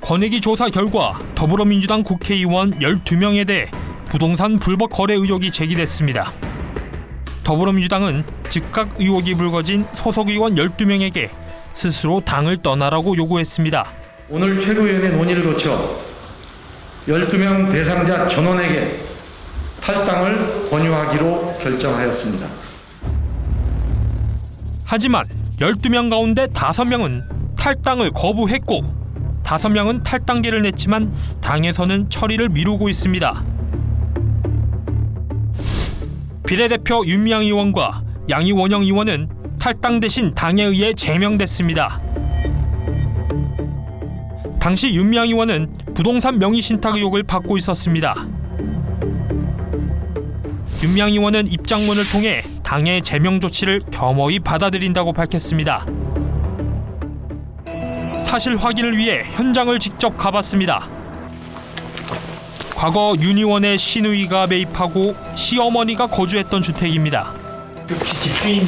권익위 조사 결과 더불어민주당 국회의원 12명에 대해 부동산 불법 거래 의혹이 제기됐습니다. 더불어민주당은 즉각 의혹이 불거진 소속 의원 12명에게 스스로 당을 떠나라고 요구했습니다. 오늘 최고위원회 논의를 거쳐 12명 대상자 전원에게 탈당을 권유하기로 결정하였습니다. 하지만 12명 가운데 5명은 탈당을 거부했고 5명은 탈당계를 냈지만 당에서는 처리를 미루고 있습니다. 비례대표 윤미향 의원과 양이원영 의원은 탈당 대신 당에 의해 제명됐습니다. 당시 윤미향 의원은 부동산 명의신탁 의혹을 받고 있었습니다. 윤미향 의원은 입장문을 통해 당의 제명 조치를 겸허히 받아들인다고 밝혔습니다. 사실 확인을 위해 현장을 직접 가봤습니다. 과거 윤 의원의 시누이가 매입하고 시어머니가 거주했던 주택입니다. 혹시 집주인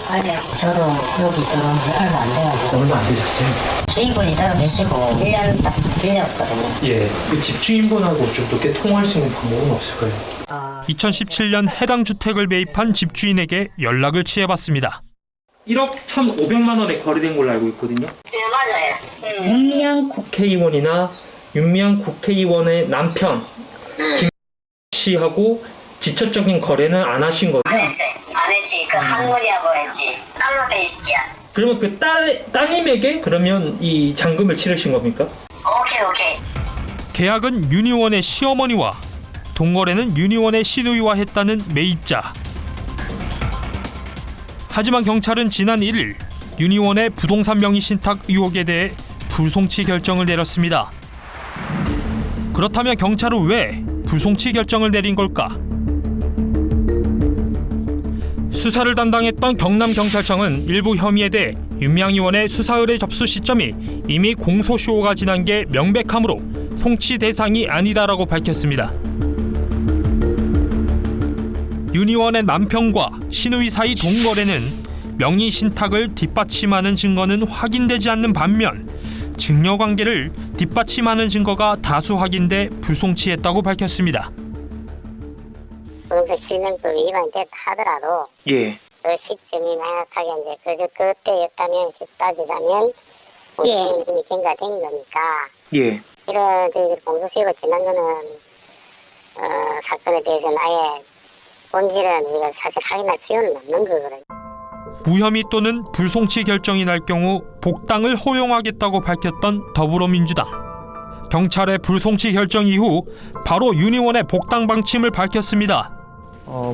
아니요, 저도 여기 들어온 지 얼마 안 돼가지고. 얼마 안 되셨어요? 주인분이 따로 계시고 1년 딱 빌렸거든요. 예, 그 집주인분하고 좀 높게 통화할 수 있는 방법은 없을까요? 2017년 해당 주택을 매입한 집주인에게 연락을 취해봤습니다. 1억 1,500만 원에 거래된 걸로 알고 있거든요. 네, 맞아요. 윤미향 국회의원이나 윤미향 국회의원의 남편 김 씨하고 직접적인 거래는 안 하신 거죠? 안 했어요. 안 했지. 그 한문이하고 했지. 딸로 돼 있을게요. 그러면 그 따님에게 그러면 이 잔금을 치르신 겁니까? 오케이. 계약은 윤 의원의 시어머니와 동거래는 윤 의원의 시누이와 했다는 매입자. 하지만 경찰은 지난 1일 윤 의원의 부동산 명의 신탁 의혹에 대해 불송치 결정을 내렸습니다. 그렇다면 경찰은 왜 불송치 결정을 내린 걸까? 수사를 담당했던 경남경찰청은 일부 혐의에 대해 윤미향 의원의 수사 의뢰 접수 시점이 이미 공소시효가 지난 게 명백하므로 송치 대상이 아니다라고 밝혔습니다. 윤 의원의 남편과 시누이 사이 동거래는 명의 신탁을 뒷받침하는 증거는 확인되지 않는 반면 증여관계를 뒷받침하는 증거가 다수 확인돼 불송치했다고 밝혔습니다. 부동산 실명법 위반됐다 하더라도 예. 그 시점이 명확하게 이제 그때였다면 따지자면 우리는 이미 경과된 거니까 예. 이런 공소시효가 지난 거는 사건에 대해서는 아예 본질은 우리가 사실 확인할 필요는 없는 거거든요. 무혐의 또는 불송치 결정이 날 경우 복당을 허용하겠다고 밝혔던 더불어민주당. 경찰의 불송치 결정 이후 바로 윤 의원의 복당 방침을 밝혔습니다.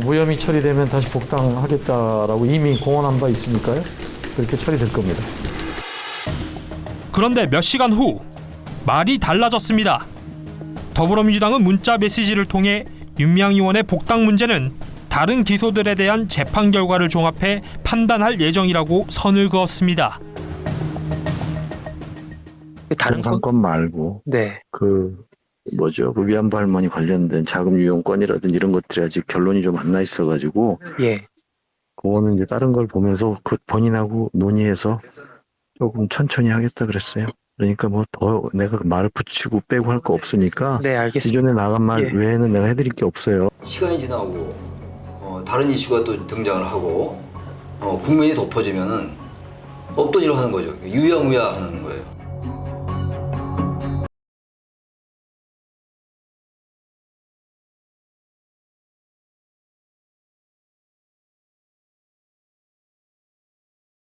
무혐의 처리되면 다시 복당하겠다라고 이미 공언한 바 있으니까요. 그렇게 처리될 겁니다. 그런데 몇 시간 후 말이 달라졌습니다. 더불어민주당은 문자 메시지를 통해 윤미향 의원의 복당 문제는 다른 기소들에 대한 재판 결과를 종합해 판단할 예정이라고 선을 그었습니다. 다른 사건 말고 네. 그 위안부 할머니 관련된 자금 유용권이라든지 이런 것들이 아직 결론이 좀 안 나 있어가지고 예. 그거는 이제 다른 걸 보면서 그 본인하고 논의해서 조금 천천히 하겠다 그랬어요. 그러니까 뭐 더 내가 말을 붙이고 빼고 할 거 없으니까 네, 알겠습니다. 기존에 나간 말 예. 외에는 내가 해드릴 게 없어요. 시간이 지나고 다른 이슈가 또 등장을 하고 국민이 덮어지면은 없던 일을 하는 거죠. 유야무야 하는 거예요.